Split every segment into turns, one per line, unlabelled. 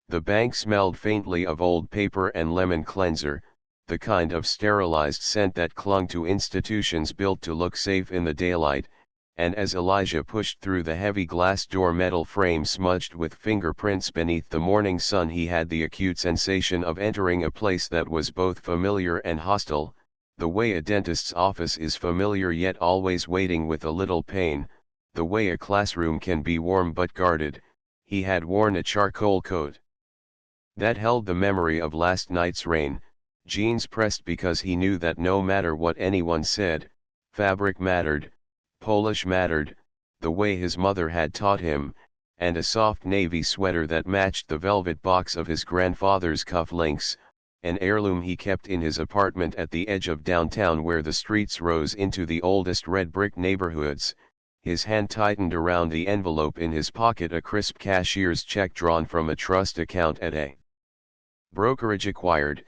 The bank smelled faintly of old paper and lemon cleanser, the kind of sterilized scent that clung to institutions built to look safe in the daylight, and as Elijah pushed through the heavy glass door metal frame smudged with fingerprints beneath the morning sun, he had the acute sensation of entering a place that was both familiar and hostile, the way a dentist's office is familiar yet always waiting with a little pain, the way a classroom can be warm but guarded. He had worn a charcoal coat that held the memory of last night's rain, jeans pressed because he knew that no matter what anyone said, fabric mattered, polish mattered, the way his mother had taught him, and a soft navy sweater that matched the velvet box of his grandfather's cufflinks, an heirloom he kept in his apartment at the edge of downtown where the streets rose into the oldest red brick neighborhoods. His hand tightened around the envelope in his pocket, a crisp cashier's check drawn from a trust account at a brokerage acquired,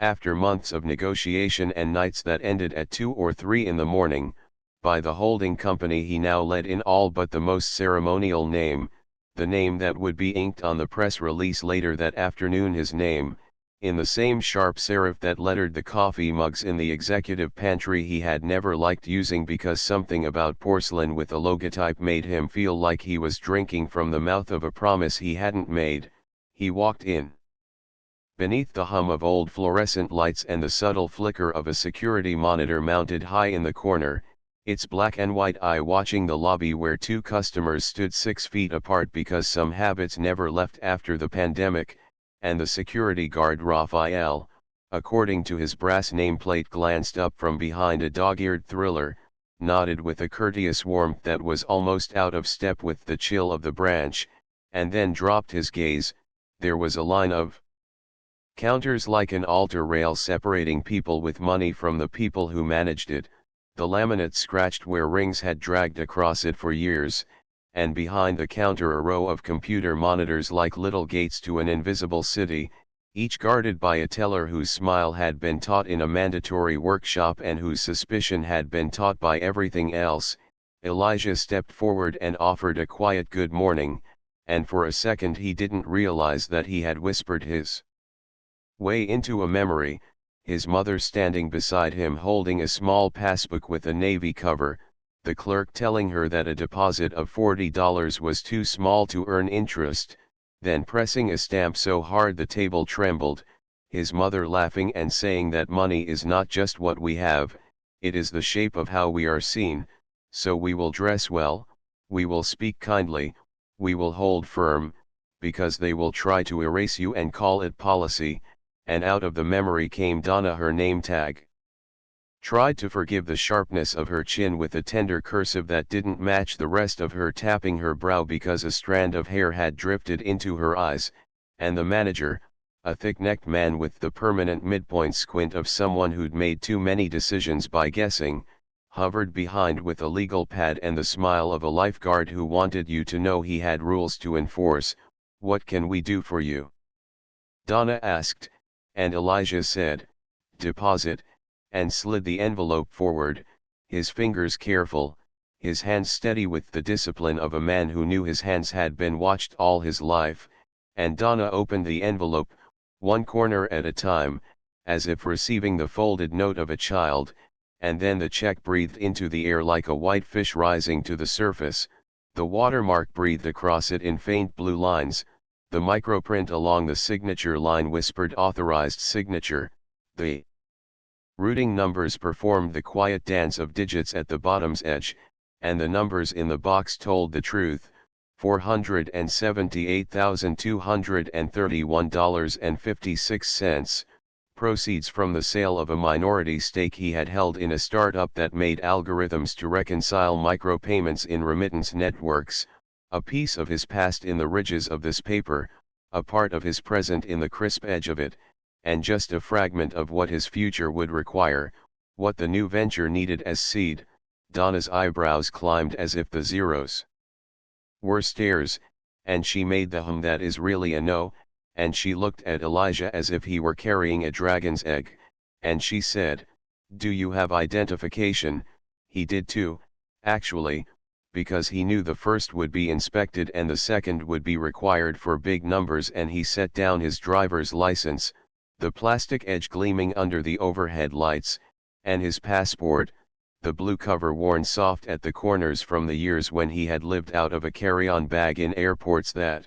after months of negotiation and nights that ended at 2 or 3 in the morning, by the holding company he now led in all but the most ceremonial name, the name that would be inked on the press release later that afternoon, his name, in the same sharp serif that lettered the coffee mugs in the executive pantry he had never liked using because something about porcelain with a logotype made him feel like he was drinking from the mouth of a promise he hadn't made. He walked in. Beneath the hum of old fluorescent lights and the subtle flicker of a security monitor mounted high in the corner, its black and white eye watching the lobby where 2 customers stood 6 feet apart because some habits never left after the pandemic, and the security guard Raphael, according to his brass nameplate, glanced up from behind a dog-eared thriller, nodded with a courteous warmth that was almost out of step with the chill of the branch, and then dropped his gaze. There was a line of counters like an altar rail separating people with money from the people who managed it, the laminate scratched where rings had dragged across it for years, and behind the counter a row of computer monitors like little gates to an invisible city, each guarded by a teller whose smile had been taught in a mandatory workshop and whose suspicion had been taught by everything else. Elijah stepped forward and offered a quiet good morning, and for a second he didn't realize that he had whispered his way into a memory, his mother standing beside him holding a small passbook with a navy cover, the clerk telling her that a deposit of $40 was too small to earn interest, then pressing a stamp so hard the table trembled, his mother laughing and saying that money is not just what we have, it is the shape of how we are seen, so we will dress well, we will speak kindly, we will hold firm, because they will try to erase you and call it policy. And out of the memory came Donna, her name tag. Tried to forgive the sharpness of her chin with a tender cursive that didn't match the rest of her, tapping her brow because a strand of hair had drifted into her eyes, and the manager, a thick-necked man with the permanent midpoint squint of someone who'd made too many decisions by guessing, hovered behind with a legal pad and the smile of a lifeguard who wanted you to know he had rules to enforce. "What can we do for you?" Donna asked. And Elijah said, "Deposit," and slid the envelope forward, his fingers careful, his hands steady with the discipline of a man who knew his hands had been watched all his life, and Donna opened the envelope, one corner at a time, as if receiving the folded note of a child, and then the check breathed into the air like a white fish rising to the surface, the watermark breathed across it in faint blue lines. The microprint along the signature line whispered authorized signature, the routing numbers performed the quiet dance of digits at the bottom's edge, and the numbers in the box told the truth, $478,231.56, proceeds from the sale of a minority stake he had held in a startup that made algorithms to reconcile micropayments in remittance networks. A piece of his past in the ridges of this paper, a part of his present in the crisp edge of it, and just a fragment of what his future would require, what the new venture needed as seed. Donna's eyebrows climbed as if the zeros were stairs, and she made the hum that is really a no, and she looked at Elijah as if he were carrying a dragon's egg, and she said, "Do you have identification?" He did too, actually, because he knew the first would be inspected and the second would be required for big numbers, and he set down his driver's license, the plastic edge gleaming under the overhead lights, and his passport, the blue cover worn soft at the corners from the years when he had lived out of a carry-on bag in airports that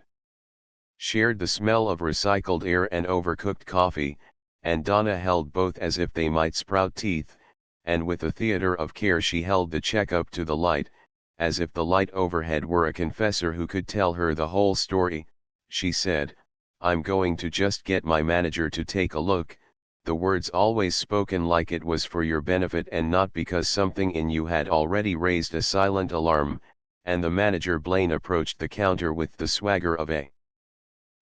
shared the smell of recycled air and overcooked coffee, and Donna held both as if they might sprout teeth, and with a theater of care she held the check up to the light, as if the light overhead were a confessor who could tell her the whole story. She said, "I'm going to just get my manager to take a look," the words always spoken like it was for your benefit and not because something in you had already raised a silent alarm, and the manager Blaine approached the counter with the swagger of a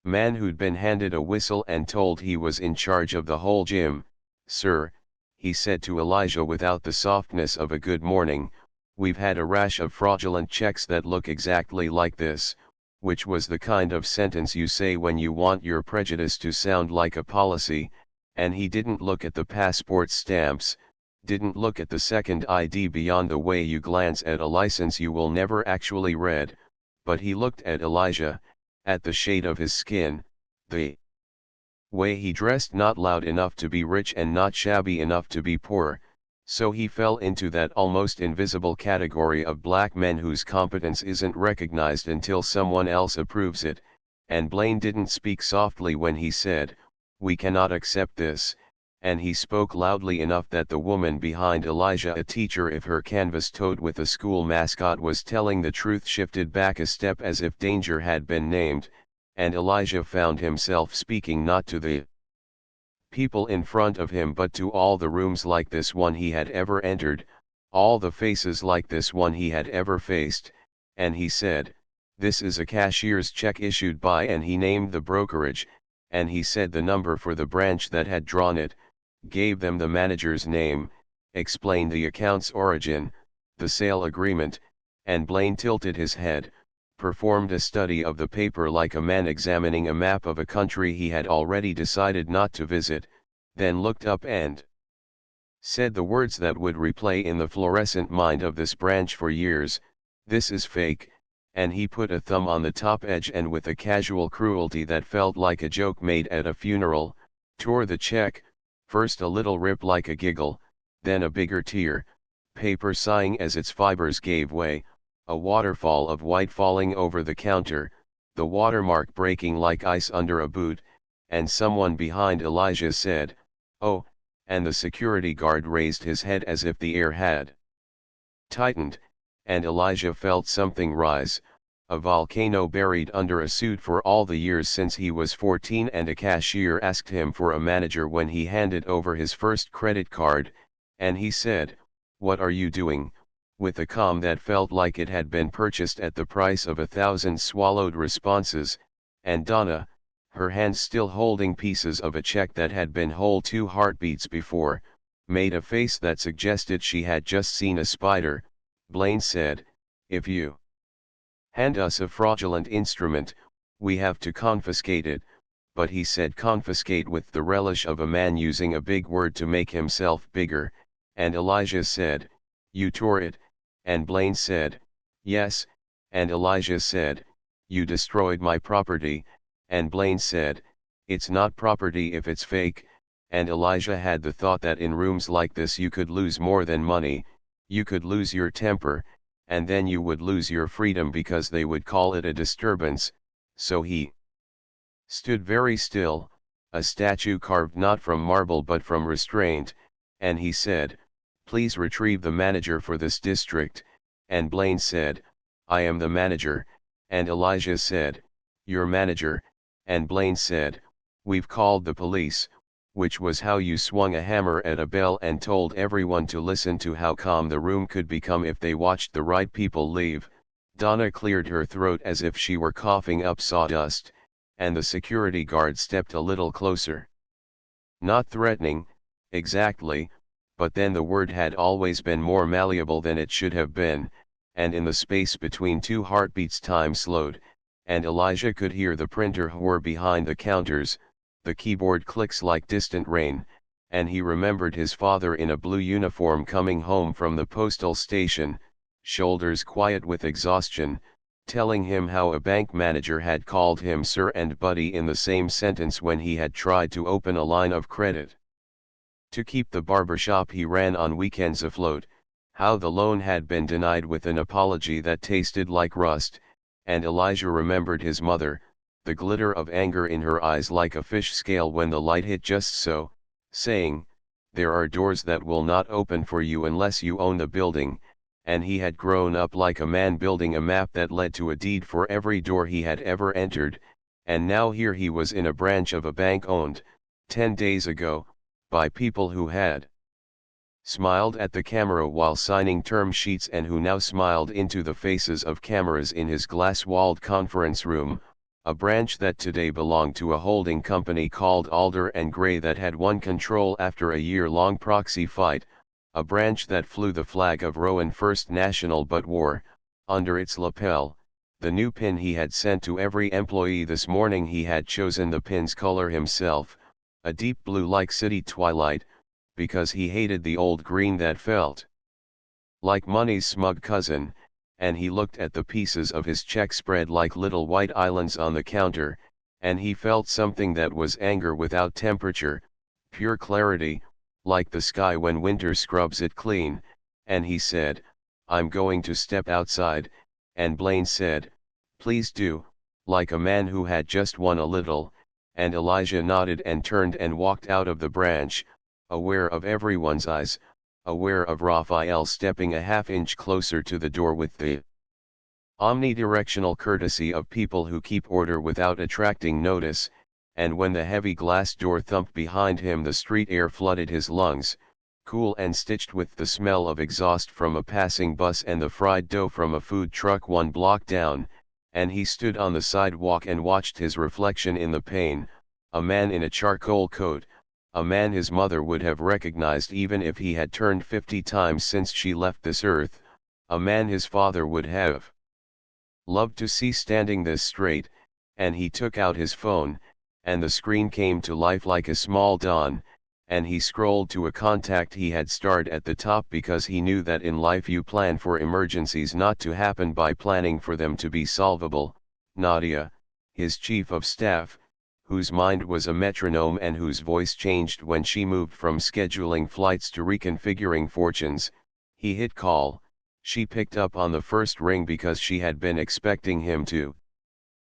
man who'd been handed a whistle and told he was in charge of the whole gym. "Sir," he said to Elijah without the softness of a good morning, "we've had a rash of fraudulent checks that look exactly like this," which was the kind of sentence you say when you want your prejudice to sound like a policy, and he didn't look at the passport stamps, didn't look at the second ID beyond the way you glance at a license you will never actually read, but he looked at Elijah, at the shade of his skin, the way he dressed, not loud enough to be rich and not shabby enough to be poor, so he fell into that almost invisible category of black men whose competence isn't recognized until someone else approves it, and Blaine didn't speak softly when he said, "We cannot accept this," and he spoke loudly enough that the woman behind Elijah, a teacher if her canvas tote with a school mascot was telling the truth, shifted back a step as if danger had been named, and Elijah found himself speaking not to the people in front of him but to all the rooms like this one he had ever entered, all the faces like this one he had ever faced, and he said, "This is a cashier's check issued by," and he named the brokerage, and he said the number for the branch that had drawn it, gave them the manager's name, explained the account's origin, the sale agreement, and Blaine tilted his head, performed a study of the paper like a man examining a map of a country he had already decided not to visit, then looked up and said the words that would replay in the fluorescent mind of this branch for years, "This is fake," and he put a thumb on the top edge and with a casual cruelty that felt like a joke made at a funeral, tore the check, first a little rip like a giggle, then a bigger tear, paper sighing as its fibers gave way, a waterfall of white falling over the counter, the watermark breaking like ice under a boot, and someone behind Elijah said, "Oh," and the security guard raised his head as if the air had tightened, and Elijah felt something rise, a volcano buried under a suit for all the years since he was 14, and a cashier asked him for a manager when he handed over his first credit card, and he said, "What are you doing?" with a calm that felt like it had been purchased at the price of 1,000 swallowed responses, and Donna, her hands still holding pieces of a check that had been whole 2 heartbeats before, made a face that suggested she had just seen a spider. Blaine said, "If you hand us a fraudulent instrument, we have to confiscate it," but he said confiscate with the relish of a man using a big word to make himself bigger, and Elijah said, "You tore it," and Blaine said, "Yes," and Elijah said, "You destroyed my property," and Blaine said, "It's not property if it's fake," and Elijah had the thought that in rooms like this you could lose more than money, you could lose your temper, and then you would lose your freedom because they would call it a disturbance, so he stood very still, a statue carved not from marble but from restraint, and he said, "Please retrieve the manager for this district," and Blaine said, "I am the manager," and Elijah said, "Your manager," and Blaine said, "We've called the police," which was how you swung a hammer at a bell and told everyone to listen to how calm the room could become if they watched the right people leave. Donna cleared her throat as if she were coughing up sawdust, and the security guard stepped a little closer. Not threatening, exactly, but then the word had always been more malleable than it should have been, and in the space between 2 heartbeats time slowed, and Elijah could hear the printer whir behind the counters, the keyboard clicks like distant rain, and he remembered his father in a blue uniform coming home from the postal station, shoulders quiet with exhaustion, telling him how a bank manager had called him sir and buddy in the same sentence when he had tried to open a line of credit to keep the barbershop he ran on weekends afloat, how the loan had been denied with an apology that tasted like rust, and Elijah remembered his mother, the glitter of anger in her eyes like a fish scale when the light hit just so, saying, "There are doors that will not open for you unless you own the building," and he had grown up like a man building a map that led to a deed for every door he had ever entered, and now here he was in a branch of a bank owned, 10 days ago, by people who had smiled at the camera while signing term sheets and who now smiled into the faces of cameras in his glass-walled conference room, a branch that today belonged to a holding company called Alder and Gray that had won control after a year-long proxy fight, a branch that flew the flag of Rowan First National but wore, under its lapel, the new pin he had sent to every employee this morning. He had chosen the pin's color himself, a deep blue like city twilight, because he hated the old green that felt like money's smug cousin, and he looked at the pieces of his check spread like little white islands on the counter, and he felt something that was anger without temperature, pure clarity, like the sky when winter scrubs it clean, and he said, "I'm going to step outside," and Blaine said, "Please do," like a man who had just won a little, and Elijah nodded and turned and walked out of the branch, aware of everyone's eyes, aware of Raphael stepping a half-inch closer to the door with the omnidirectional courtesy of people who keep order without attracting notice, and when the heavy glass door thumped behind him the street air flooded his lungs, cool and stitched with the smell of exhaust from a passing bus and the fried dough from a food truck 1 block down, and he stood on the sidewalk and watched his reflection in the pane, a man in a charcoal coat, a man his mother would have recognized even if he had turned 50 times since she left this earth, a man his father would have loved to see standing this straight, and he took out his phone, and the screen came to life like a small dawn, and he scrolled to a contact he had starred at the top because he knew that in life you plan for emergencies not to happen by planning for them to be solvable. Nadia, his chief of staff, whose mind was a metronome and whose voice changed when she moved from scheduling flights to reconfiguring fortunes. He hit call. She picked up on the first ring because she had been expecting him to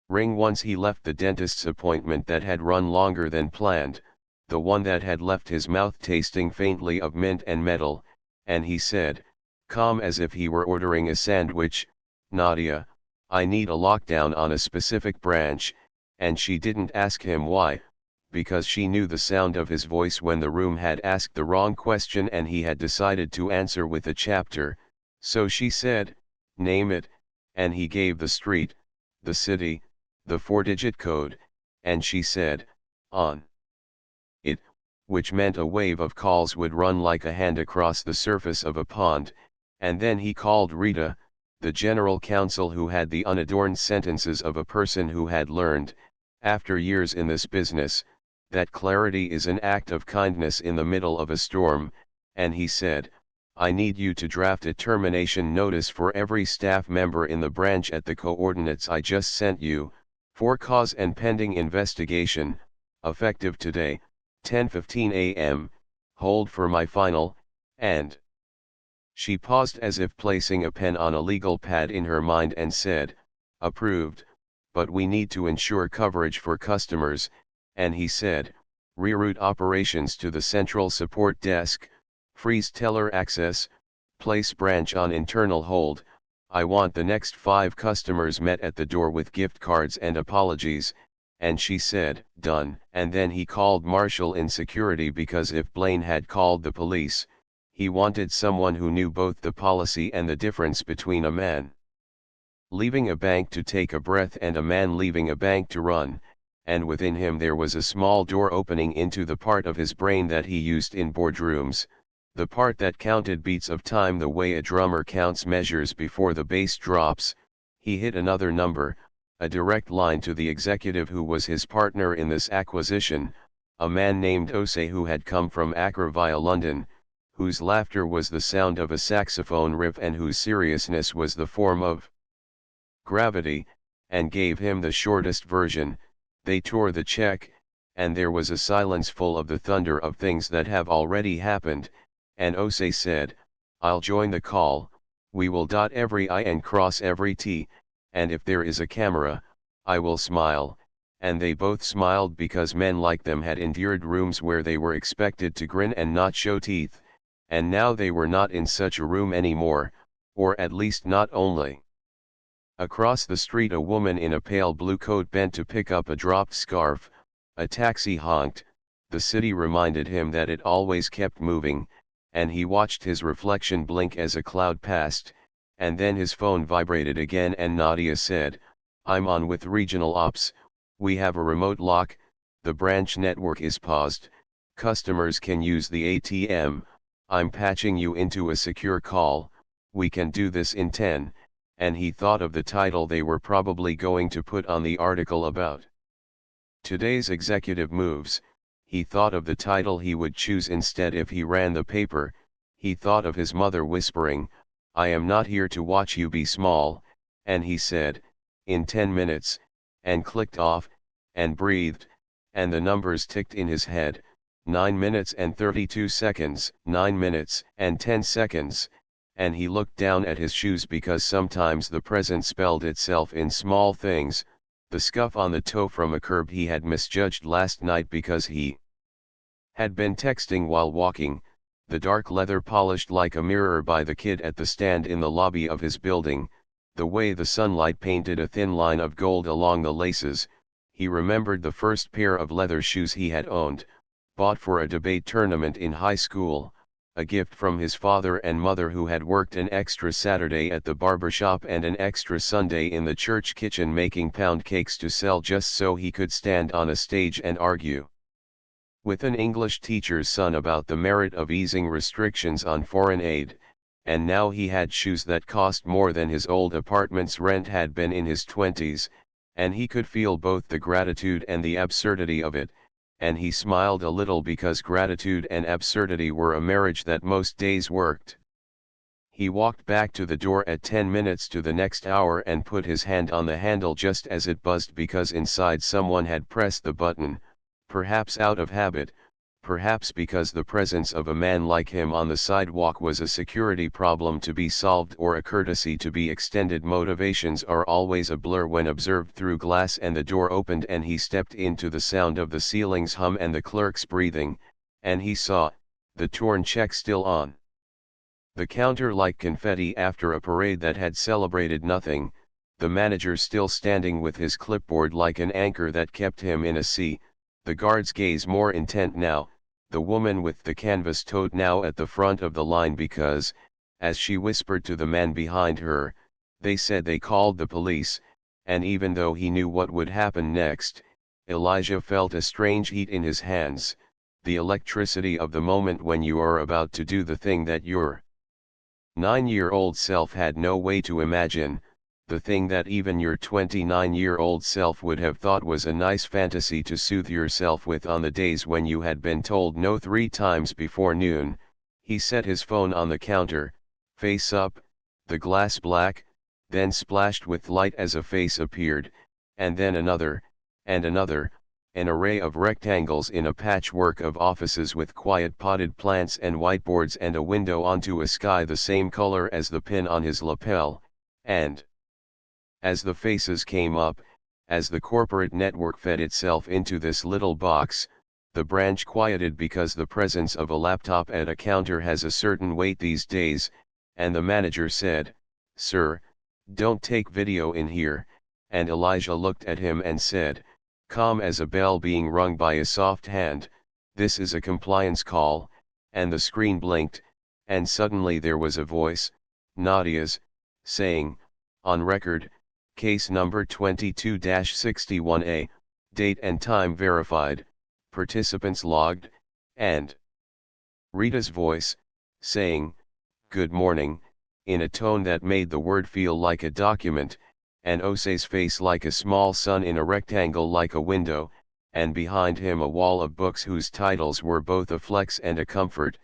ring once he left the dentist's appointment that had run longer than planned, the one that had left his mouth tasting faintly of mint and metal, and he said, calm as if he were ordering a sandwich, "Nadia, I need a lockdown on a specific branch," and she didn't ask him why, because she knew the sound of his voice when the room had asked the wrong question and he had decided to answer with a chapter, so she said, "Name it," and he gave the street, the city, the 4-digit code, and she said, "On it," which meant a wave of calls would run like a hand across the surface of a pond, and then he called Rita, the general counsel who had the unadorned sentences of a person who had learned, after years in this business, that clarity is an act of kindness in the middle of a storm, and he said, "I need you to draft a termination notice for every staff member in the branch at the coordinates I just sent you, for cause and pending investigation, effective today, 10:15 a.m., hold for my final," and she paused as if placing a pen on a legal pad in her mind and said, "Approved, but we need to ensure coverage for customers," and he said, "Reroute operations to the central support desk, freeze teller access, place branch on internal hold, I want the next 5 customers met at the door with gift cards and apologies," and she said, "Done," and then he called Marshall in security because if Blaine had called the police, he wanted someone who knew both the policy and the difference between a man leaving a bank to take a breath and a man leaving a bank to run, and within him there was a small door opening into the part of his brain that he used in boardrooms, the part that counted beats of time the way a drummer counts measures before the bass drops. He hit another number, a direct line to the executive who was his partner in this acquisition, a man named Osei who had come from Accra via London, whose laughter was the sound of a saxophone riff and whose seriousness was the form of gravity, and gave him the shortest version. They tore the check, and there was a silence full of the thunder of things that have already happened, and Osei said, "I'll join the call, we will dot every I and cross every T, and if there is a camera, I will smile," and they both smiled because men like them had endured rooms where they were expected to grin and not show teeth, and now they were not in such a room anymore, or at least not only. Across the street a woman in a pale blue coat bent to pick up a dropped scarf, a taxi honked, the city reminded him that it always kept moving, and he watched his reflection blink as a cloud passed, and then his phone vibrated again and Nadia said, "I'm on with regional ops, we have a remote lock, the branch network is paused, customers can use the ATM, I'm patching you into a secure call, we can do this in 10, and he thought of the title they were probably going to put on the article about today's executive moves. He thought of the title he would choose instead if he ran the paper. He thought of his mother whispering, "I am not here to watch you be small," and he said, "In 10 minutes, and clicked off, and breathed, and the numbers ticked in his head, 9 minutes and 32 seconds, 9 minutes and 10 seconds, and he looked down at his shoes because sometimes the present spelled itself in small things, the scuff on the toe from a curb he had misjudged last night because he had been texting while walking, the dark leather polished like a mirror by the kid at the stand in the lobby of his building, the way the sunlight painted a thin line of gold along the laces. He remembered the first pair of leather shoes he had owned, bought for a debate tournament in high school, a gift from his father and mother who had worked an extra Saturday at the barber shop and an extra Sunday in the church kitchen making pound cakes to sell just so he could stand on a stage and argue with an English teacher's son about the merit of easing restrictions on foreign aid, and now he had shoes that cost more than his old apartment's rent had been in his 20s, and he could feel both the gratitude and the absurdity of it, and he smiled a little because gratitude and absurdity were a marriage that most days worked. He walked back to the door at 10 minutes to the next hour and put his hand on the handle just as it buzzed because inside someone had pressed the button, perhaps out of habit, perhaps because the presence of a man like him on the sidewalk was a security problem to be solved or a courtesy to be extended. Motivations are always a blur when observed through glass, and the door opened and he stepped into the sound of the ceiling's hum and the clerk's breathing, and he saw the torn check still on the counter like confetti after a parade that had celebrated nothing, the manager still standing with his clipboard like an anchor that kept him in a sea, the guard's gaze more intent now, the woman with the canvas tote now at the front of the line because, as she whispered to the man behind her, they said they called the police, and even though he knew what would happen next, Elijah felt a strange heat in his hands, the electricity of the moment when you are about to do the thing that your 9-year-old self had no way to imagine, the thing that even your 29-year-old self would have thought was a nice fantasy to soothe yourself with on the days when you had been told no 3 times before noon. He set his phone on the counter, face up, the glass black, then splashed with light as a face appeared, and then another, and another, an array of rectangles in a patchwork of offices with quiet potted plants and whiteboards and a window onto a sky the same color as the pin on his lapel, and as the faces came up, as the corporate network fed itself into this little box, the branch quieted because the presence of a laptop at a counter has a certain weight these days, and the manager said, "Sir, don't take video in here," and Elijah looked at him and said, calm as a bell being rung by a soft hand, "This is a compliance call," and the screen blinked, and suddenly there was a voice, Nadia's, saying, "On record, case number 22-61A, date and time verified, participants logged," and Rita's voice, saying, "Good morning," in a tone that made the word feel like a document, and Osei's face like a small sun in a rectangle like a window, and behind him a wall of books whose titles were both a flex and a comfort,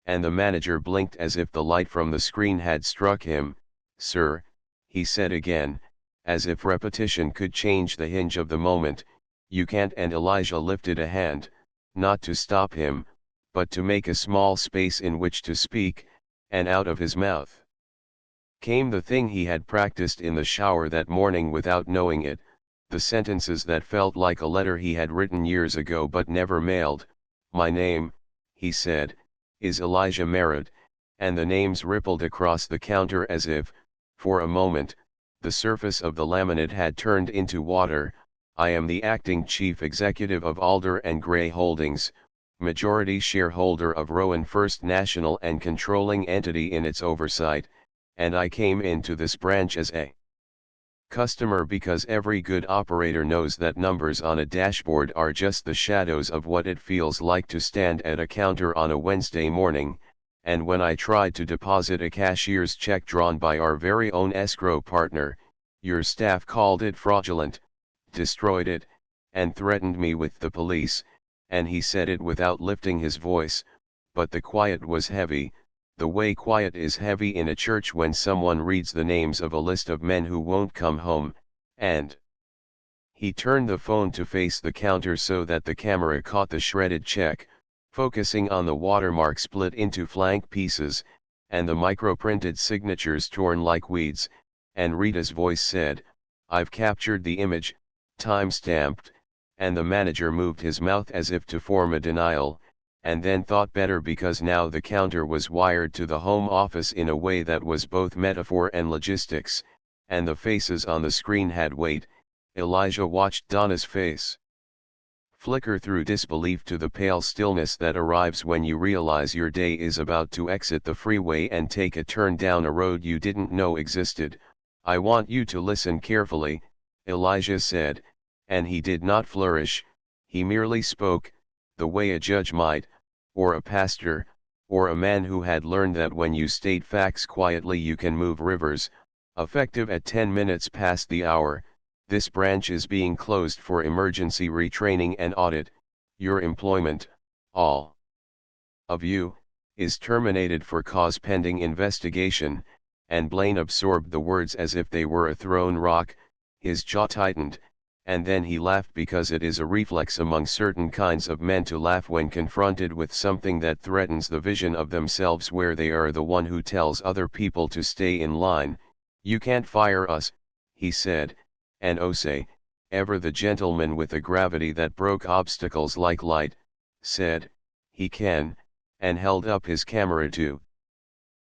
and the manager blinked as if the light from the screen had struck him. "Sir," he said again, as if repetition could change the hinge of the moment, "you can't." And Elijah lifted a hand, not to stop him, but to make a small space in which to speak, and out of his mouth came the thing he had practiced in the shower that morning without knowing it, the sentences that felt like a letter he had written years ago but never mailed. "My name," he said, "is Elijah Merritt," and the names rippled across the counter as if, for a moment, the surface of the laminate had turned into water. "I am the acting chief executive of Alder and Gray Holdings, majority shareholder of Rowan First National and controlling entity in its oversight, and I came into this branch as a customer because every good operator knows that numbers on a dashboard are just the shadows of what it feels like to stand at a counter on a Wednesday morning, and when I tried to deposit a cashier's check drawn by our very own escrow partner, your staff called it fraudulent, destroyed it, and threatened me with the police," and he said it without lifting his voice, but the quiet was heavy, the way quiet is heavy in a church when someone reads the names of a list of men who won't come home, and he turned the phone to face the counter so that the camera caught the shredded check, focusing on the watermark split into flank pieces, and the microprinted signatures torn like weeds, and Rita's voice said, "I've captured the image, time-stamped," and the manager moved his mouth as if to form a denial, and then thought better because now the counter was wired to the home office in a way that was both metaphor and logistics, and the faces on the screen had weight. Elijah watched Donna's face flicker through disbelief to the pale stillness that arrives when you realize your day is about to exit the freeway and take a turn down a road you didn't know existed. "I want you to listen carefully," Elijah said, and he did not flourish, he merely spoke, the way a judge might, or a pastor, or a man who had learned that when you state facts quietly you can move rivers. "Effective at 10 minutes past the hour, this branch is being closed for emergency retraining and audit. Your employment, all of you, is terminated for cause pending investigation," and Blaine absorbed the words as if they were a thrown rock, his jaw tightened, and then he laughed because it is a reflex among certain kinds of men to laugh when confronted with something that threatens the vision of themselves where they are the one who tells other people to stay in line. "You can't fire us," he said, and oh say, ever the gentleman with a gravity that broke obstacles like light, said, "He can," and held up his camera to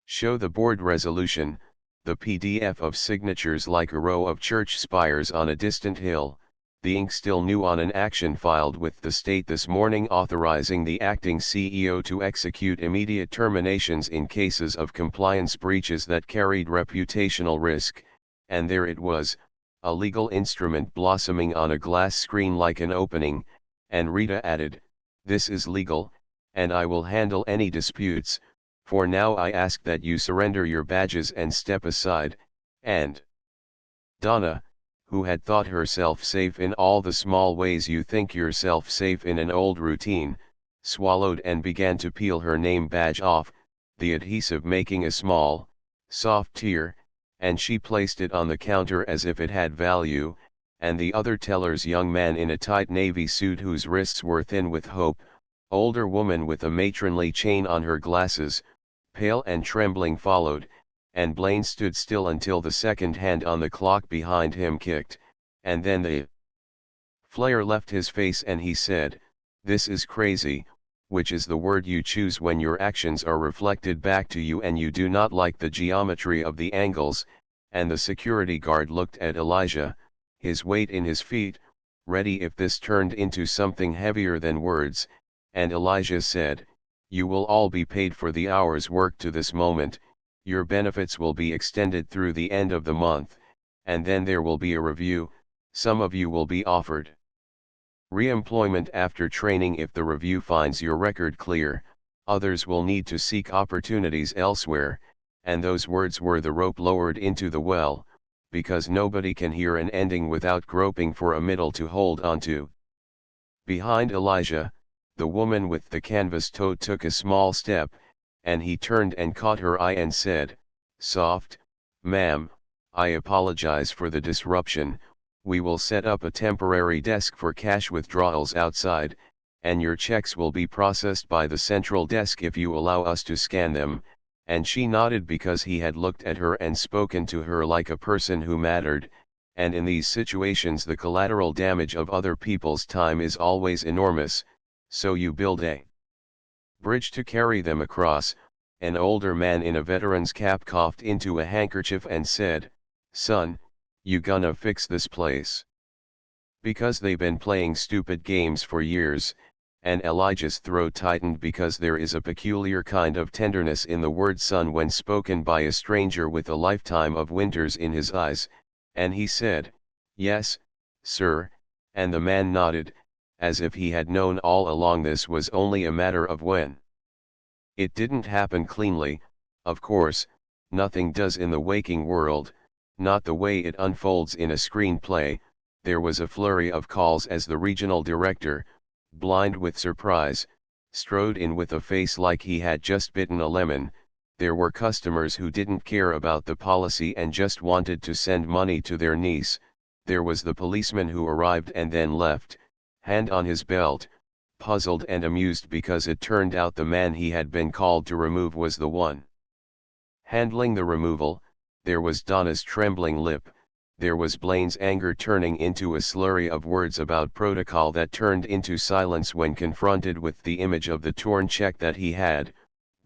show the board resolution, the PDF of signatures like a row of church spires on a distant hill, the ink still new on an action filed with the state this morning authorizing the acting CEO to execute immediate terminations in cases of compliance breaches that carried reputational risk, and there it was, a legal instrument blossoming on a glass screen like an opening, and Rita added, "This is legal, and I will handle any disputes, for now I ask that you surrender your badges and step aside," and Donna, who had thought herself safe in all the small ways you think yourself safe in an old routine, swallowed and began to peel her name badge off, the adhesive making a small, soft tear, and she placed it on the counter as if it had value, and the other teller's young man in a tight navy suit whose wrists were thin with hope, older woman with a matronly chain on her glasses, pale and trembling followed, and Blaine stood still until the second hand on the clock behind him kicked, and then the flare left his face and he said, "This is crazy," which is the word you choose when your actions are reflected back to you and you do not like the geometry of the angles, and the security guard looked at Elijah, his weight in his feet, ready if this turned into something heavier than words, and Elijah said, "You will all be paid for the hours worked to this moment, your benefits will be extended through the end of the month, and then there will be a review, some of you will be offered re-employment after training if the review finds your record clear, others will need to seek opportunities elsewhere," and those words were the rope lowered into the well, because nobody can hear an ending without groping for a middle to hold onto. Behind Elijah, the woman with the canvas tote took a small step, and he turned and caught her eye and said, "Soft, ma'am, I apologize for the disruption. We will set up a temporary desk for cash withdrawals outside, and your checks will be processed by the central desk if you allow us to scan them," and she nodded because he had looked at her and spoken to her like a person who mattered, and in these situations the collateral damage of other people's time is always enormous, so you build a bridge to carry them across. An older man in a veteran's cap coughed into a handkerchief and said, "Son, you gonna fix this place? Because they been playing stupid games for years," and Elijah's throat tightened because there is a peculiar kind of tenderness in the word son when spoken by a stranger with a lifetime of winters in his eyes, and he said, "Yes, sir," and the man nodded, as if he had known all along this was only a matter of when. It didn't happen cleanly, of course, nothing does in the waking world, not the way it unfolds in a screenplay. There was a flurry of calls as the regional director, blind with surprise, strode in with a face like he had just bitten a lemon. There were customers who didn't care about the policy and just wanted to send money to their niece. There was the policeman who arrived and then left, hand on his belt, puzzled and amused because it turned out the man he had been called to remove was the one handling the removal. There was Donna's trembling lip. There was Blaine's anger turning into a slurry of words about protocol that turned into silence when confronted with the image of the torn check that he had,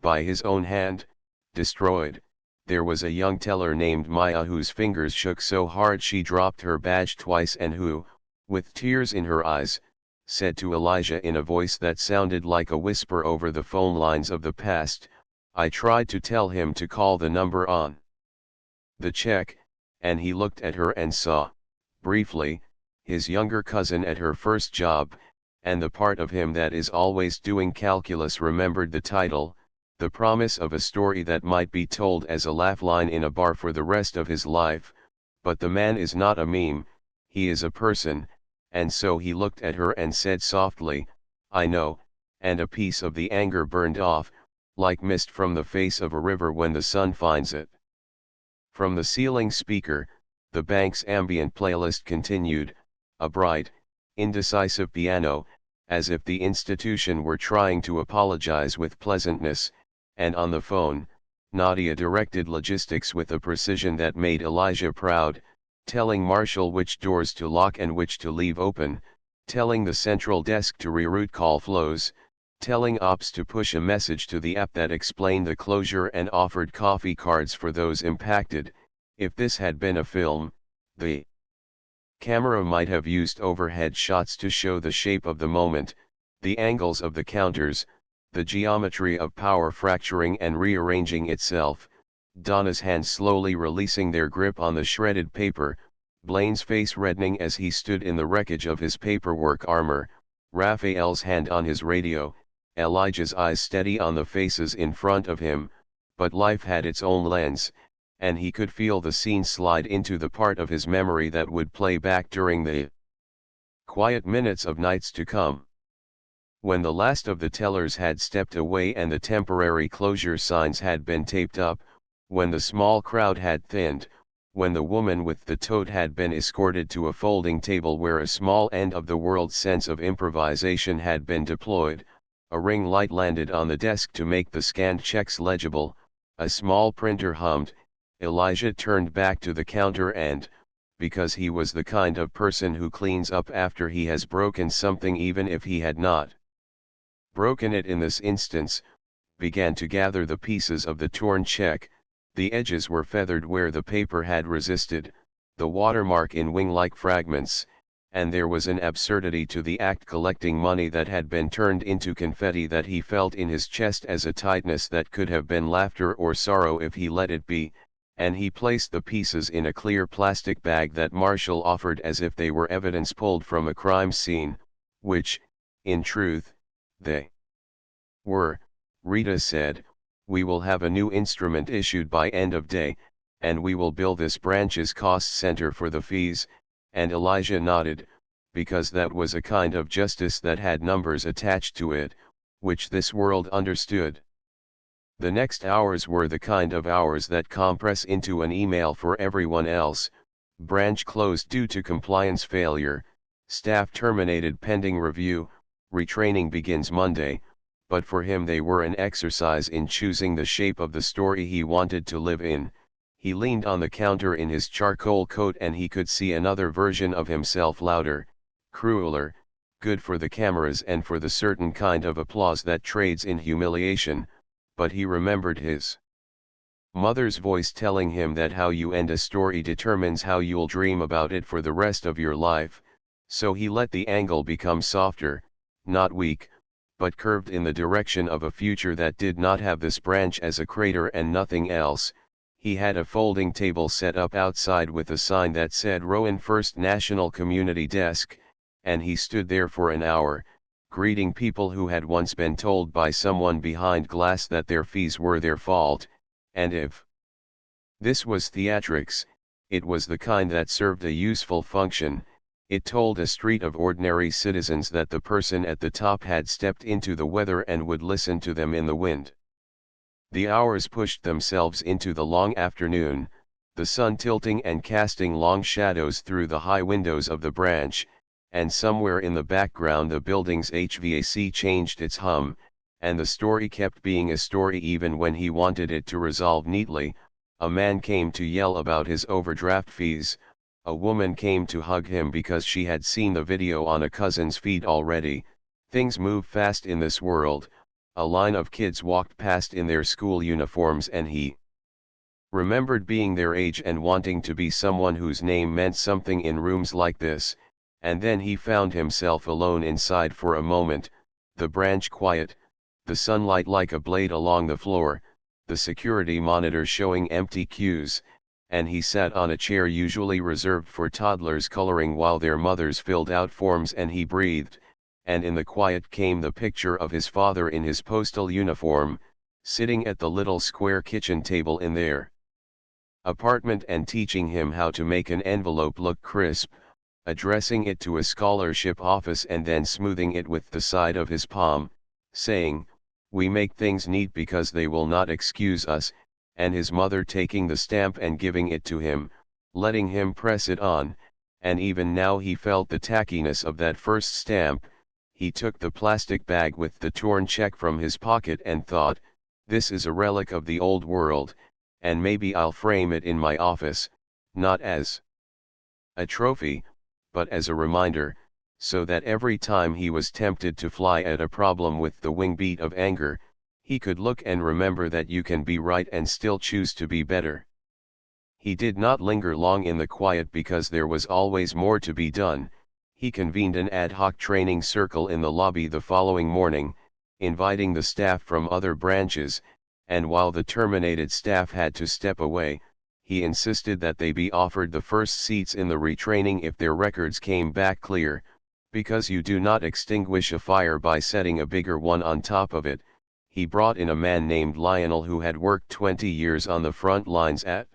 by his own hand, destroyed. There was a young teller named Maya whose fingers shook so hard she dropped her badge twice and who, with tears in her eyes, said to Elijah in a voice that sounded like a whisper over the phone lines of the past, "I tried to tell him to call the number on the check," and he looked at her and saw, briefly, his younger cousin at her first job, and the part of him that is always doing calculus remembered the title, the promise of a story that might be told as a laugh line in a bar for the rest of his life. But the man is not a meme, he is a person, and so he looked at her and said softly, "I know," and a piece of the anger burned off, like mist from the face of a river when the sun finds it. From the ceiling speaker, the bank's ambient playlist continued, a bright, indecisive piano, as if the institution were trying to apologize with pleasantness, and on the phone, Nadia directed logistics with a precision that made Elijah proud, telling Marshall which doors to lock and which to leave open, telling the central desk to reroute call flows, telling ops to push a message to the app that explained the closure and offered coffee cards for those impacted. If this had been a film, the camera might have used overhead shots to show the shape of the moment, the angles of the counters, the geometry of power fracturing and rearranging itself, Donna's hands slowly releasing their grip on the shredded paper, Blaine's face reddening as he stood in the wreckage of his paperwork armor, Raphael's hand on his radio, Elijah's eyes steady on the faces in front of him, but life had its own lens, and he could feel the scene slide into the part of his memory that would play back during the quiet minutes of nights to come. When the last of the tellers had stepped away and the temporary closure signs had been taped up, when the small crowd had thinned, when the woman with the tote had been escorted to a folding table where a small end of the world's sense of improvisation had been deployed, a ring light landed on the desk to make the scanned checks legible, a small printer hummed, Elijah turned back to the counter and, because he was the kind of person who cleans up after he has broken something even if he had not broken it in this instance, began to gather the pieces of the torn check. The edges were feathered where the paper had resisted, the watermark in wing-like fragments, and there was an absurdity to the act collecting money that had been turned into confetti that he felt in his chest as a tightness that could have been laughter or sorrow if he let it be, and he placed the pieces in a clear plastic bag that Marshall offered as if they were evidence pulled from a crime scene, which, in truth, they were. Rita said, "We will have a new instrument issued by end of day, and we will bill this branch's cost center for the fees," and Elijah nodded, because that was a kind of justice that had numbers attached to it, which this world understood. The next hours were the kind of hours that compress into an email for everyone else: branch closed due to compliance failure, staff terminated pending review, retraining begins Monday. But for him they were an exercise in choosing the shape of the story he wanted to live in. He leaned on the counter in his charcoal coat and he could see another version of himself, louder, crueler, good for the cameras and for the certain kind of applause that trades in humiliation. But he remembered his mother's voice telling him that how you end a story determines how you'll dream about it for the rest of your life, so he let the angle become softer, not weak, but curved in the direction of a future that did not have this branch as a crater and nothing else. He had a folding table set up outside with a sign that said Rowan First National Community Desk, and he stood there for an hour, greeting people who had once been told by someone behind glass that their fees were their fault, and if this was theatrics, it was the kind that served a useful function. It told a street of ordinary citizens that the person at the top had stepped into the weather and would listen to them in the wind. The hours pushed themselves into the long afternoon, the sun tilting and casting long shadows through the high windows of the branch, and somewhere in the background the building's HVAC changed its hum, and the story kept being a story even when he wanted it to resolve neatly. A man came to yell about his overdraft fees, a woman came to hug him because she had seen the video on a cousin's feed already. Things move fast in this world. A line of kids walked past in their school uniforms and he remembered being their age and wanting to be someone whose name meant something in rooms like this, and then he found himself alone inside for a moment, the branch quiet, the sunlight like a blade along the floor, the security monitor showing empty queues, and he sat on a chair usually reserved for toddlers coloring while their mothers filled out forms, and he breathed, and in the quiet came the picture of his father in his postal uniform, sitting at the little square kitchen table in their apartment and teaching him how to make an envelope look crisp, addressing it to a scholarship office and then smoothing it with the side of his palm, saying, "We make things neat because they will not excuse us," and his mother taking the stamp and giving it to him, letting him press it on, and even now he felt the tackiness of that first stamp. He took the plastic bag with the torn check from his pocket and thought, "This is a relic of the old world, and maybe I'll frame it in my office, not as a trophy, but as a reminder, so that every time he was tempted to fly at a problem with the wing beat of anger, he could look and remember that you can be right and still choose to be better." He did not linger long in the quiet because there was always more to be done. He convened an ad hoc training circle in the lobby the following morning, inviting the staff from other branches, and while the terminated staff had to step away, he insisted that they be offered the first seats in the retraining if their records came back clear, because you do not extinguish a fire by setting a bigger one on top of it. He brought in a man named Lionel who had worked 20 years on the front lines at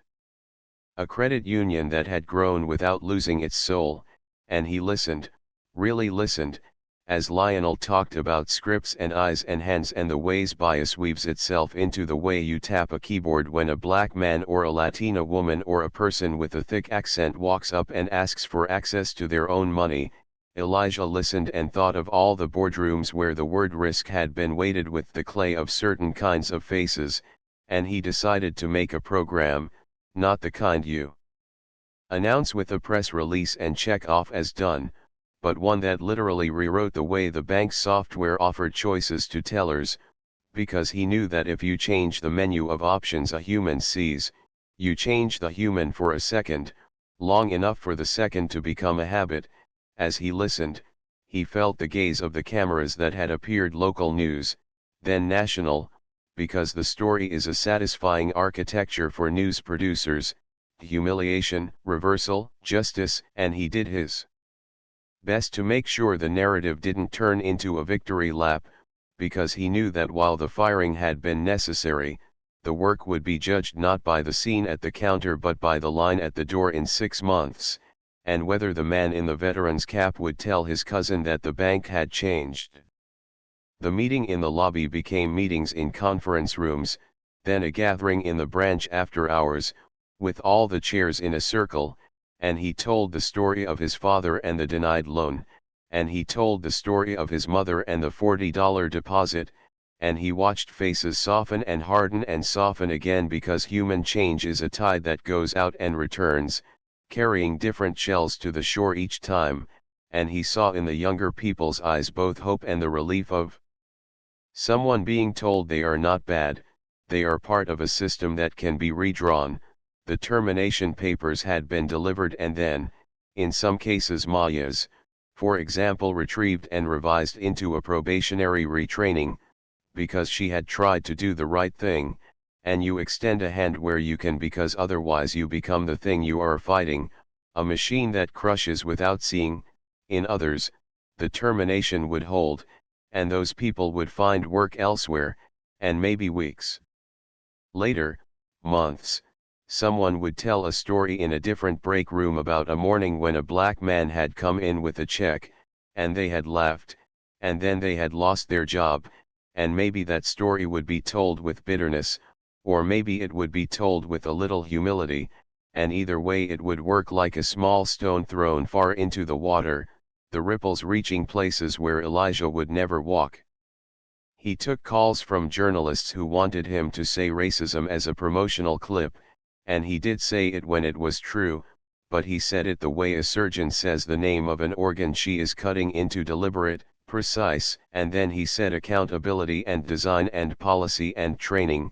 a credit union that had grown without losing its soul, and he listened, really listened, as Lionel talked about scripts and eyes and hands and the ways bias weaves itself into the way you tap a keyboard when a black man or a Latina woman or a person with a thick accent walks up and asks for access to their own money. Elijah listened and thought of all the boardrooms where the word risk had been weighted with the clay of certain kinds of faces, and he decided to make a program, not the kind you announce with a press release and check off as done, but one that literally rewrote the way the bank's software offered choices to tellers, because he knew that if you change the menu of options a human sees, you change the human for a second, long enough for the second to become a habit. As he listened, he felt the gaze of the cameras that had appeared local news, then national, because the story is a satisfying architecture for news producers: humiliation, reversal, justice, and he did his best to make sure the narrative didn't turn into a victory lap, because he knew that while the firing had been necessary, the work would be judged not by the scene at the counter but by the line at the door in 6 months, and whether the man in the veteran's cap would tell his cousin that the bank had changed. The meeting in the lobby became meetings in conference rooms, then a gathering in the branch after hours, with all the chairs in a circle, and he told the story of his father and the denied loan, and he told the story of his mother and the $40 deposit, and he watched faces soften and harden and soften again, because human change is a tide that goes out and returns, carrying different shells to the shore each time, and he saw in the younger people's eyes both hope and the relief of someone being told they are not bad, they are part of a system that can be redrawn. The termination papers had been delivered and then, in some cases Maya's, for example, retrieved and revised into a probationary retraining, because she had tried to do the right thing, and you extend a hand where you can, because otherwise you become the thing you are fighting, a machine that crushes without seeing. In others, the termination would hold, and those people would find work elsewhere, and maybe weeks later, months, someone would tell a story in a different break room about a morning when a black man had come in with a check, and they had laughed, and then they had lost their job, and maybe that story would be told with bitterness, or maybe it would be told with a little humility, and either way it would work like a small stone thrown far into the water, the ripples reaching places where Elijah would never walk. He took calls from journalists who wanted him to say racism as a promotional clip, and he did say it when it was true, but he said it the way a surgeon says the name of an organ she is cutting into, deliberate, precise, and then he said accountability and design and policy and training,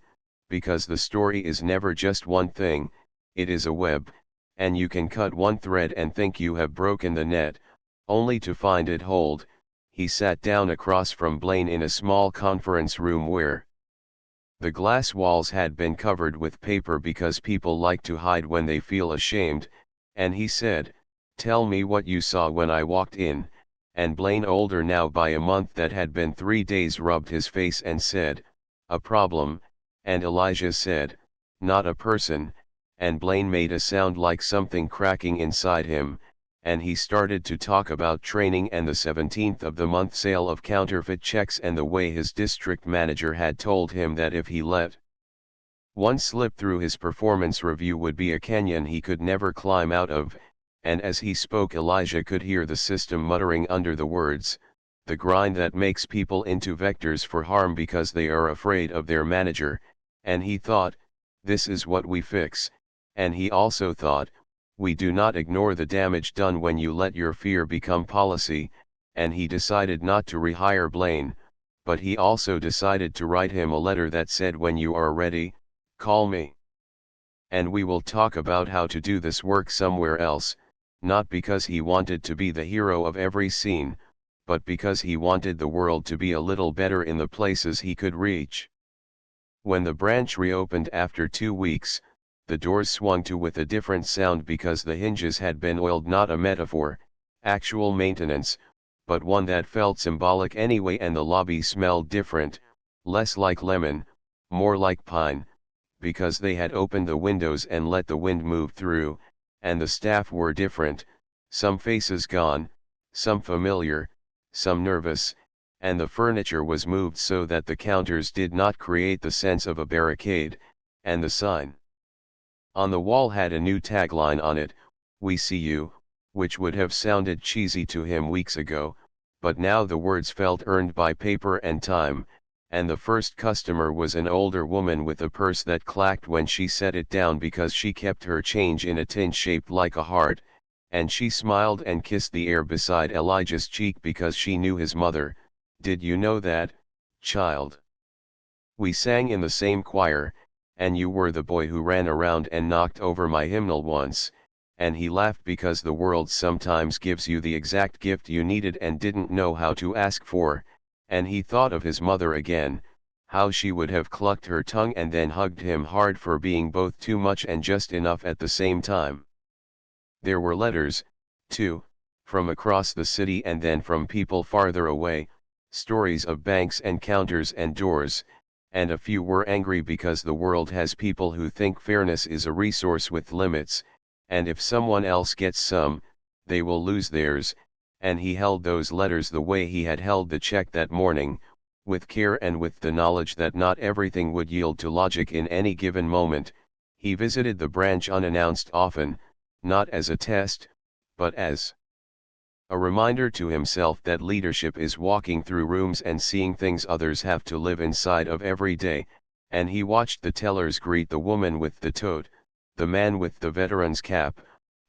because the story is never just one thing, it is a web, and you can cut one thread and think you have broken the net, only to find it hold. He sat down across from Blaine in a small conference room where the glass walls had been covered with paper because people like to hide when they feel ashamed, and he said, "Tell me what you saw when I walked in," and Blaine, older now by a month that had been 3 days, rubbed his face and said, "A problem," and Elijah said, "Not a person," and Blaine made a sound like something cracking inside him, and he started to talk about training and the 17th of the month sale of counterfeit checks and the way his district manager had told him that if he let one slip through, his performance review would be a canyon he could never climb out of, and as he spoke Elijah could hear the system muttering under the words, the grind that makes people into vectors for harm because they are afraid of their manager, and he thought, this is what we fix, and he also thought, we do not ignore the damage done when you let your fear become policy, and he decided not to rehire Blaine, but he also decided to write him a letter that said, when you are ready, call me. And we will talk about how to do this work somewhere else, not because he wanted to be the hero of every scene, but because he wanted the world to be a little better in the places he could reach. When the branch reopened after 2 weeks, the doors swung to with a different sound because the hinges had been oiled, not a metaphor, actual maintenance, but one that felt symbolic anyway, and the lobby smelled different, less like lemon, more like pine, because they had opened the windows and let the wind move through, and the staff were different, some faces gone, some familiar, some nervous, and the furniture was moved so that the counters did not create the sense of a barricade, and the sign on the wall had a new tagline on it, "We see you," which would have sounded cheesy to him weeks ago, but now the words felt earned by paper and time, and the first customer was an older woman with a purse that clacked when she set it down because she kept her change in a tin shaped like a heart, and she smiled and kissed the air beside Elijah's cheek because she knew his mother. "Did you know that, child? We sang in the same choir, and you were the boy who ran around and knocked over my hymnal once," and he laughed because the world sometimes gives you the exact gift you needed and didn't know how to ask for, and he thought of his mother again, how she would have clucked her tongue and then hugged him hard for being both too much and just enough at the same time. There were letters, too, from across the city and then from people farther away, stories of banks and counters and doors, and a few were angry because the world has people who think fairness is a resource with limits, and if someone else gets some, they will lose theirs, and he held those letters the way he had held the check that morning, with care and with the knowledge that not everything would yield to logic in any given moment, he visited the branch unannounced often, not as a test, but as a reminder to himself that leadership is walking through rooms and seeing things others have to live inside of every day, and he watched the tellers greet the woman with the tote, the man with the veteran's cap,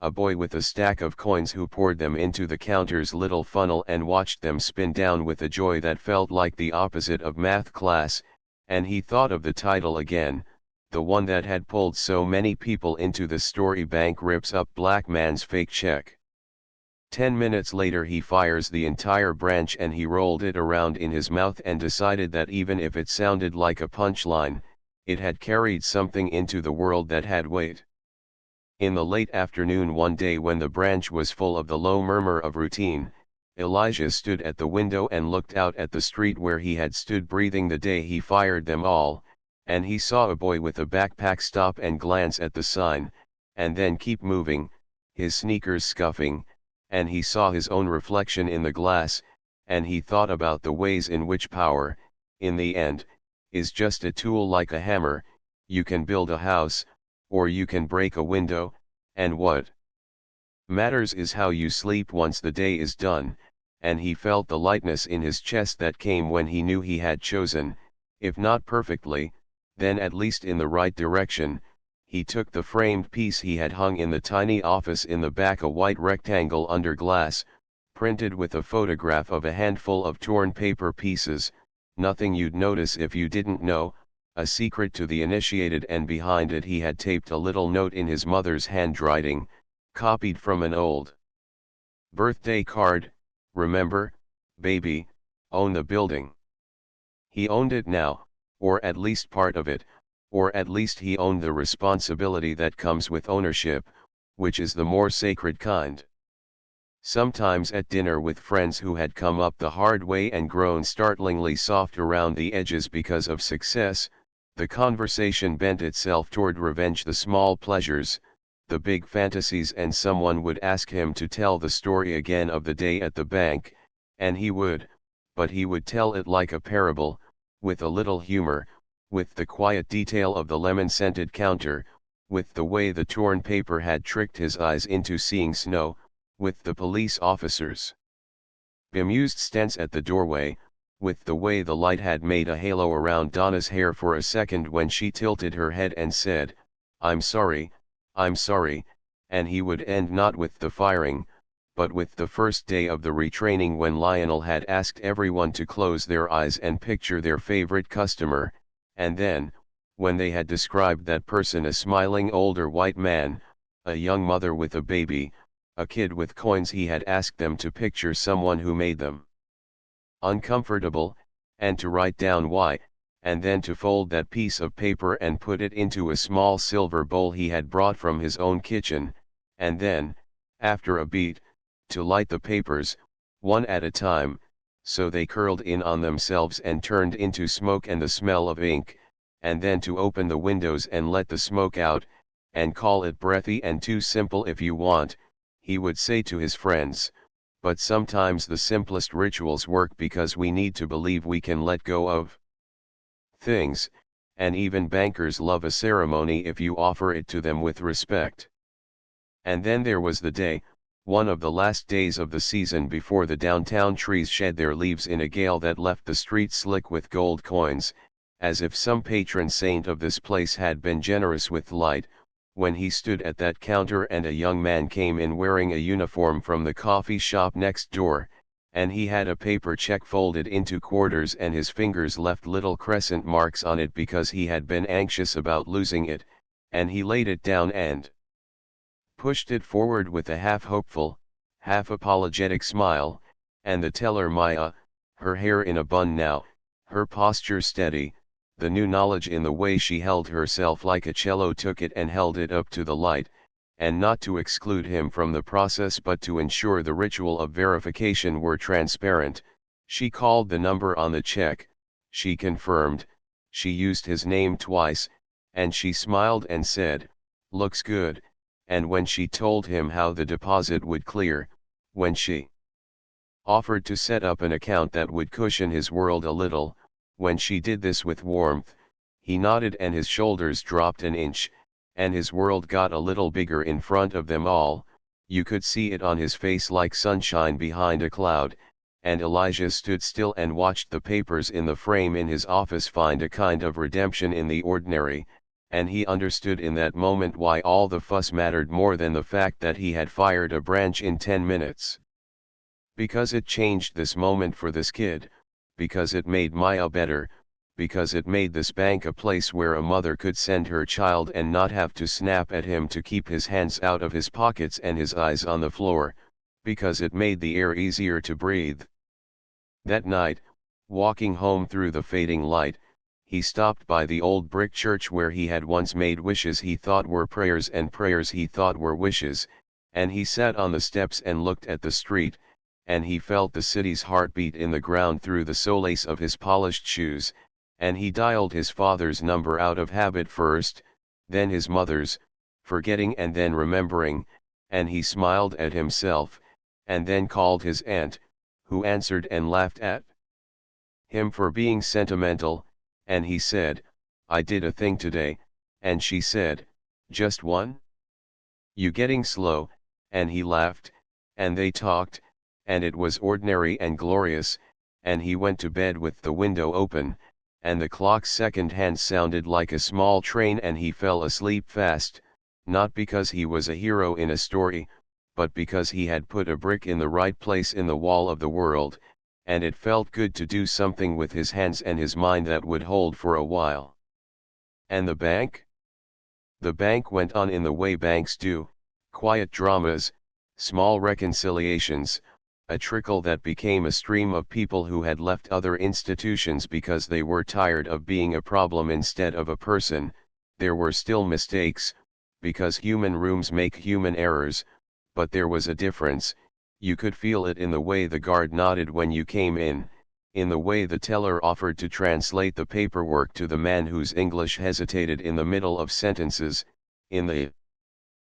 a boy with a stack of coins who poured them into the counter's little funnel, and watched them spin down with a joy that felt like the opposite of math class, and he thought of the title again, the one that had pulled so many people into the story: Bank rips up black man's fake check. 10 minutes later he fires the entire branch, and he rolled it around in his mouth and decided that even if it sounded like a punchline, it had carried something into the world that had weight. In the late afternoon one day, when the branch was full of the low murmur of routine, Elijah stood at the window and looked out at the street where he had stood breathing the day he fired them all, and he saw a boy with a backpack stop and glance at the sign, and then keep moving, his sneakers scuffing, and he saw his own reflection in the glass, and he thought about the ways in which power, in the end, is just a tool like a hammer. You can build a house, or you can break a window, and what matters is how you sleep once the day is done. And he felt the lightness in his chest that came when he knew he had chosen, if not perfectly, then at least in the right direction. He took the framed piece he had hung in the tiny office in the back, a white rectangle under glass, printed with a photograph of a handful of torn paper pieces, nothing you'd notice if you didn't know, a secret to the initiated, and behind it he had taped a little note in his mother's handwriting, copied from an old birthday card: "Remember, baby, own the building." He owned it now, or at least part of it, or at least he owned the responsibility that comes with ownership, which is the more sacred kind. Sometimes at dinner with friends who had come up the hard way and grown startlingly soft around the edges because of success, the conversation bent itself toward revenge, the small pleasures, the big fantasies, and someone would ask him to tell the story again of the day at the bank, and he would, but he would tell it like a parable, with a little humor, with the quiet detail of the lemon-scented counter, with the way the torn paper had tricked his eyes into seeing snow, with the police officers' bemused stance at the doorway, with the way the light had made a halo around Donna's hair for a second when she tilted her head and said, I'm sorry," and he would end not with the firing, but with the first day of the retraining, when Lionel had asked everyone to close their eyes and picture their favorite customer, and then, when they had described that person, a smiling older white man, a young mother with a baby, a kid with coins, he had asked them to picture someone who made them uncomfortable, and to write down why, and then to fold that piece of paper and put it into a small silver bowl he had brought from his own kitchen, and then, after a beat, to light the papers, one at a time, so they curled in on themselves and turned into smoke and the smell of ink, and then to open the windows and let the smoke out, and call it breathy and too simple if you want, he would say to his friends, but sometimes the simplest rituals work because we need to believe we can let go of things, and even bankers love a ceremony if you offer it to them with respect. And then there was the day, one of the last days of the season before the downtown trees shed their leaves in a gale that left the streets slick with gold coins, as if some patron saint of this place had been generous with light, when he stood at that counter and a young man came in wearing a uniform from the coffee shop next door, and he had a paper check folded into quarters and his fingers left little crescent marks on it because he had been anxious about losing it, and he laid it down and pushed it forward with a half-hopeful, half-apologetic smile, and the teller Maya, her hair in a bun now, her posture steady, the new knowledge in the way she held herself like a cello, took it and held it up to the light, and not to exclude him from the process but to ensure the ritual of verification were transparent, she called the number on the check, she confirmed, she used his name twice, and she smiled and said, "Looks good," and when she told him how the deposit would clear, when she offered to set up an account that would cushion his world a little, When she did this with warmth, he nodded and his shoulders dropped an inch, and his world got a little bigger in front of them all. You could see it on his face like sunshine behind a cloud, and Elijah stood still and watched the papers in the frame in his office find a kind of redemption in the ordinary, and he understood in that moment why all the fuss mattered more than the fact that he had fired a branch in 10 minutes. Because it changed this moment for this kid, because it made Maya better, because it made this bank a place where a mother could send her child and not have to snap at him to keep his hands out of his pockets and his eyes on the floor, because it made the air easier to breathe. That night, walking home through the fading light, he stopped by the old brick church where he had once made wishes he thought were prayers and prayers he thought were wishes, and he sat on the steps and looked at the street, and he felt the city's heartbeat in the ground through the solace of his polished shoes, and he dialed his father's number out of habit first, then his mother's, forgetting and then remembering, and he smiled at himself, and then called his aunt, who answered and laughed at him for being sentimental, and he said, "I did a thing today," and she said, "Just one? You getting slow?" and he laughed, and they talked, and it was ordinary and glorious, and he went to bed with the window open, and the clock's second hand sounded like a small train and he fell asleep fast, not because he was a hero in a story, but because he had put a brick in the right place in the wall of the world, and it felt good to do something with his hands and his mind that would hold for a while. And the bank? The bank went on in the way banks do, quiet dramas, small reconciliations, a trickle that became a stream of people who had left other institutions because they were tired of being a problem instead of a person. There were still mistakes, because human rooms make human errors, but there was a difference. You could feel it in the way the guard nodded when you came in the way the teller offered to translate the paperwork to the man whose English hesitated in the middle of sentences, in the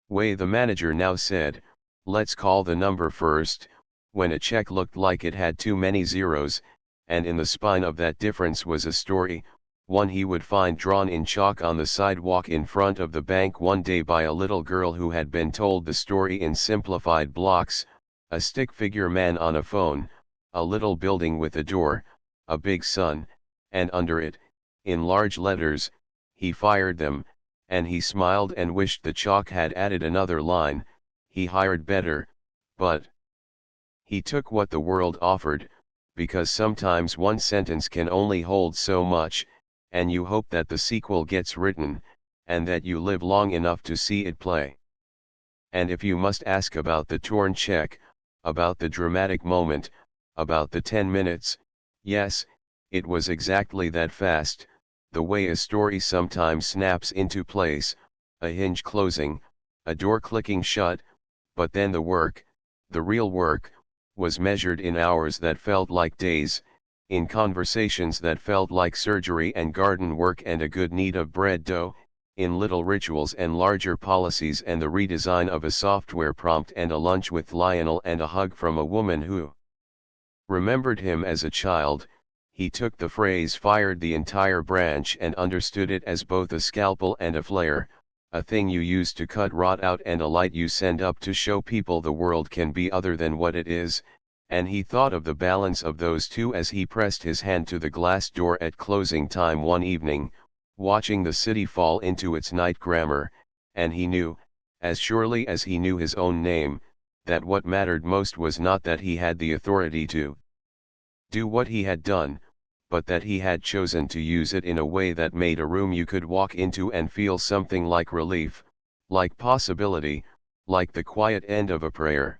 way the manager now said, "Let's call the number first," when a check looked like it had too many zeros, and in the spine of that difference was a story, one he would find drawn in chalk on the sidewalk in front of the bank one day by a little girl who had been told the story in simplified blocks, a stick figure man on a phone, a little building with a door, a big sun, and under it, in large letters, "He fired them," and he smiled and wished the chalk had added another line, "He hired better," but he took what the world offered, because sometimes one sentence can only hold so much, and you hope that the sequel gets written, and that you live long enough to see it play. And if you must ask about the torn check, about the dramatic moment, about the 10 minutes, yes, it was exactly that fast, the way a story sometimes snaps into place, a hinge closing, a door clicking shut, but then the work, the real work, was measured in hours that felt like days, in conversations that felt like surgery and garden work and a good knead of bread dough, in little rituals and larger policies and the redesign of a software prompt and a lunch with Lionel and a hug from a woman who remembered him as a child. He took the phrase "fired the entire branch" and understood it as both a scalpel and a flare, a thing you use to cut rot out and a light you send up to show people the world can be other than what it is, and he thought of the balance of those two as he pressed his hand to the glass door at closing time one evening, watching the city fall into its night grammar, and he knew, as surely as he knew his own name, that what mattered most was not that he had the authority to do what he had done, but that he had chosen to use it in a way that made a room you could walk into and feel something like relief, like possibility, like the quiet end of a prayer.